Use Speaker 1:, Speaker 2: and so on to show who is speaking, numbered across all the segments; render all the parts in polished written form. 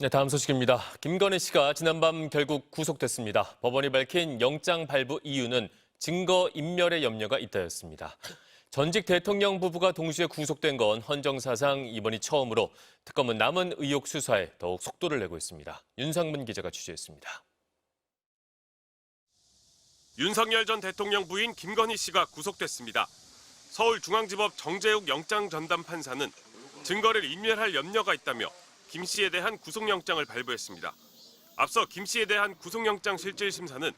Speaker 1: 네, 다음 소식입니다. 김건희 씨가 지난밤 결국 구속됐습니다. 법원이 밝힌 영장 발부 이유는 증거 인멸의 염려가 있다였습니다. 전직 대통령 부부가 동시에 구속된 건 헌정사상 이번이 처음으로 특검은 남은 의혹 수사에 더욱 속도를 내고 있습니다. 윤상문 기자가 취재했습니다.
Speaker 2: 윤석열 전 대통령 부인 김건희 씨가 구속됐습니다. 서울중앙지법 정재욱 영장 전담 판사는 증거를 인멸할 염려가 있다며 김 씨에 대한 구속영장을 발부했습니다. 앞서 김 씨에 대한 구속영장 실질심사는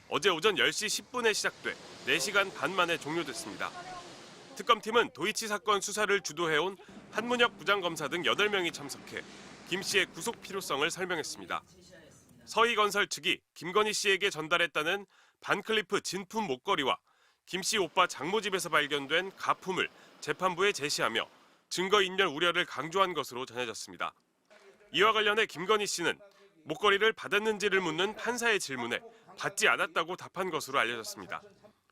Speaker 2: 어제 오전 10시 10분에 시작돼 4시간 반 만에 종료됐습니다. 특검팀은 도이치 사건 수사를 주도해온 한문혁 부장검사 등 8명이 참석해 김 씨의 구속 필요성을 설명했습니다. 서희건설 측이 김건희 씨에게 전달했다는 반클리프 진품 목걸이와 김 씨 오빠 장모 집에서 발견된 가품을 재판부에 제시하며 증거인멸 우려를 강조한 것으로 전해졌습니다. 이와 관련해 김건희 씨는 목걸이를 받았는지를 묻는 판사의 질문에 받지 않았다고 답한 것으로 알려졌습니다.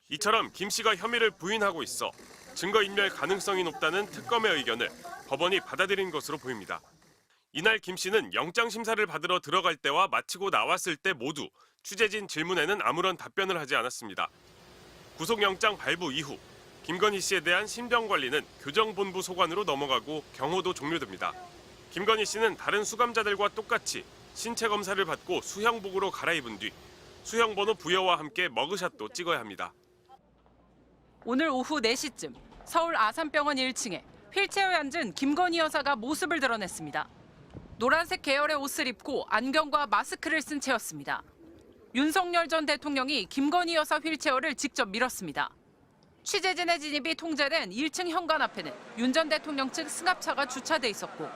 Speaker 2: 이처럼 김 씨가 혐의를 부인하고 있어 증거인멸 가능성이 높다는 특검의 의견을 법원이 받아들인 것으로 보입니다. 이날 김 씨는 영장 심사를 받으러 들어갈 때와 마치고 나왔을 때 모두 취재진 질문에는 아무런 답변을 하지 않았습니다. 구속영장 발부 이후 김건희 씨에 대한 심정관리는 교정본부 소관으로 넘어가고 경호도 종료됩니다. 김건희 씨는 다른 수감자들과 똑같이 신체 검사를 받고 수형복으로 갈아입은 뒤 수형번호 부여와 함께 머그샷도 찍어야 합니다.
Speaker 3: 오늘 오후 4시쯤 서울 아산병원 1층에 휠체어에 앉은 김건희 여사가 모습을 드러냈습니다. 노란색 계열의 옷을 입고 안경과 마스크를 쓴 채였습니다. 윤석열 전 대통령이 김건희 여사 휠체어를 직접 밀었습니다. 취재진의 진입이 통제된 1층 현관 앞에는 윤 전 대통령 측 승합차가 주차돼 있었고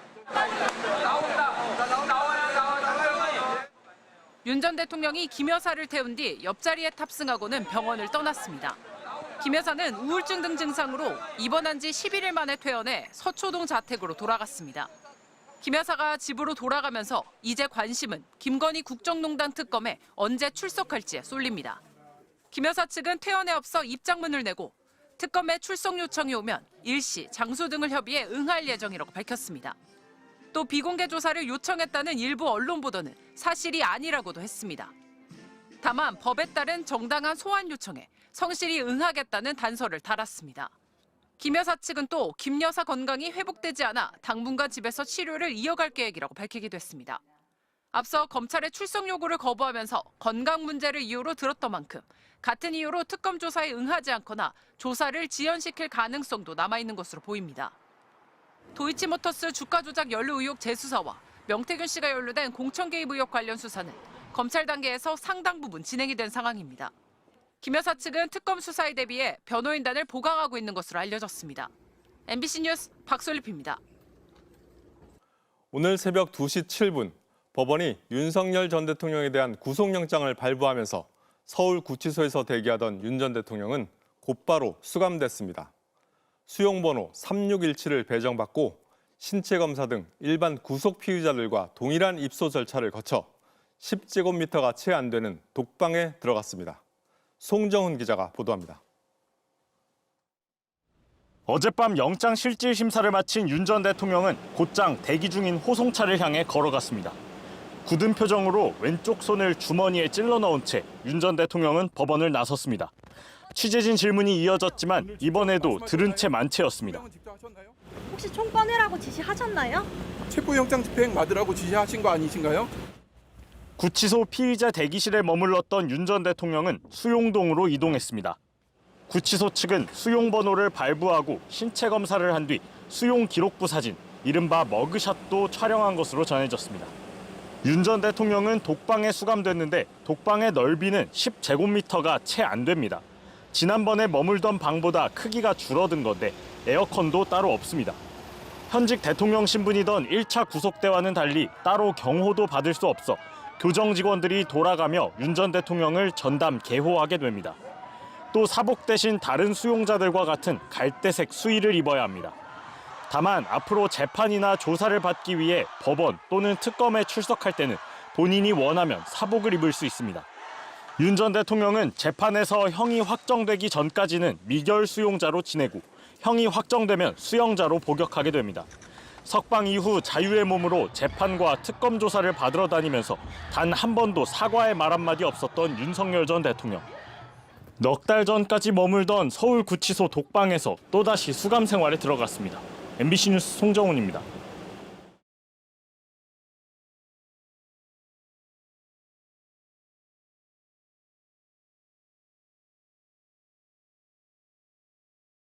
Speaker 3: 윤 전 대통령이 김 여사를 태운 뒤 옆자리에 탑승하고는 병원을 떠났습니다. 김 여사는 우울증 등 증상으로 입원한 지 11일 만에 퇴원해 서초동 자택으로 돌아갔습니다. 김 여사가 집으로 돌아가면서 이제 관심은 김건희 국정농단 특검에 언제 출석할지에 쏠립니다. 김 여사 측은 퇴원에 앞서 입장문을 내고 특검에 출석 요청이 오면 일시, 장소 등을 협의해 응할 예정이라고 밝혔습니다. 또 비공개 조사를 요청했다는 일부 언론 보도는 사실이 아니라고도 했습니다. 다만 법에 따른 정당한 소환 요청에 성실히 응하겠다는 단서를 달았습니다. 김 여사 측은 또 김 여사 건강이 회복되지 않아 당분간 집에서 치료를 이어갈 계획이라고 밝히기도 했습니다. 앞서 검찰의 출석 요구를 거부하면서 건강 문제를 이유로 들었던 만큼 같은 이유로 특검 조사에 응하지 않거나 조사를 지연시킬 가능성도 남아있는 것으로 보입니다. 도이치모터스 주가 조작 연루 의혹 재수사와 명태균 씨가 연루된 공천 개입 의혹 관련 수사는 검찰 단계에서 상당 부분 진행이 된 상황입니다. 김 여사 측은 특검 수사에 대비해 변호인단을 보강하고 있는 것으로 알려졌습니다. MBC 뉴스 박솔립입니다.
Speaker 4: 오늘 새벽 2시 7분 법원이 윤석열 전 대통령에 대한 구속영장을 발부하면서 서울구치소에서 대기하던 윤 전 대통령은 곧바로 수감됐습니다. 수용번호 3617을 배정받고 신체 검사 등 일반 구속 피의자들과 동일한 입소 절차를 거쳐 10제곱미터가 채 안 되는 독방에 들어갔습니다. 송정훈 기자가 보도합니다.
Speaker 5: 어젯밤 영장 실질 심사를 마친 윤 전 대통령은 곧장 대기 중인 호송차를 향해 걸어갔습니다. 굳은 표정으로 왼쪽 손을 주머니에 찔러 넣은 채 윤 전 대통령은 법원을 나섰습니다. 취재진 질문이 이어졌지만 이번에도 들은 채 만채였습니다.
Speaker 6: 혹시 총 꺼내라고 지시하셨나요?
Speaker 7: 체포영장 집행 받으라고 지시하신 거 아니신가요?
Speaker 5: 구치소 피의자 대기실에 머물렀던 윤 전 대통령은 수용동으로 이동했습니다. 구치소 측은 수용번호를 발부하고 신체 검사를 한 뒤 수용 기록부 사진, 이른바 머그샷도 촬영한 것으로 전해졌습니다. 윤 전 대통령은 독방에 수감됐는데 독방의 넓이는 10제곱미터가 채 안 됩니다. 지난번에 머물던 방보다 크기가 줄어든 건데 에어컨도 따로 없습니다. 현직 대통령 신분이던 1차 구속 때와는 달리 따로 경호도 받을 수 없어 교정 직원들이 돌아가며 윤 전 대통령을 전담 개호하게 됩니다. 또 사복 대신 다른 수용자들과 같은 갈대색 수의를 입어야 합니다. 다만 앞으로 재판이나 조사를 받기 위해 법원 또는 특검에 출석할 때는 본인이 원하면 사복을 입을 수 있습니다. 윤 전 대통령은 재판에서 형이 확정되기 전까지는 미결 수용자로 지내고 형이 확정되면 수용자로 복역하게 됩니다. 석방 이후 자유의 몸으로 재판과 특검 조사를 받으러 다니면서 단 한 번도 사과의 말 한마디 없었던 윤석열 전 대통령. 넉 달 전까지 머물던 서울구치소 독방에서 또다시 수감 생활에 들어갔습니다. MBC 뉴스 송정훈입니다.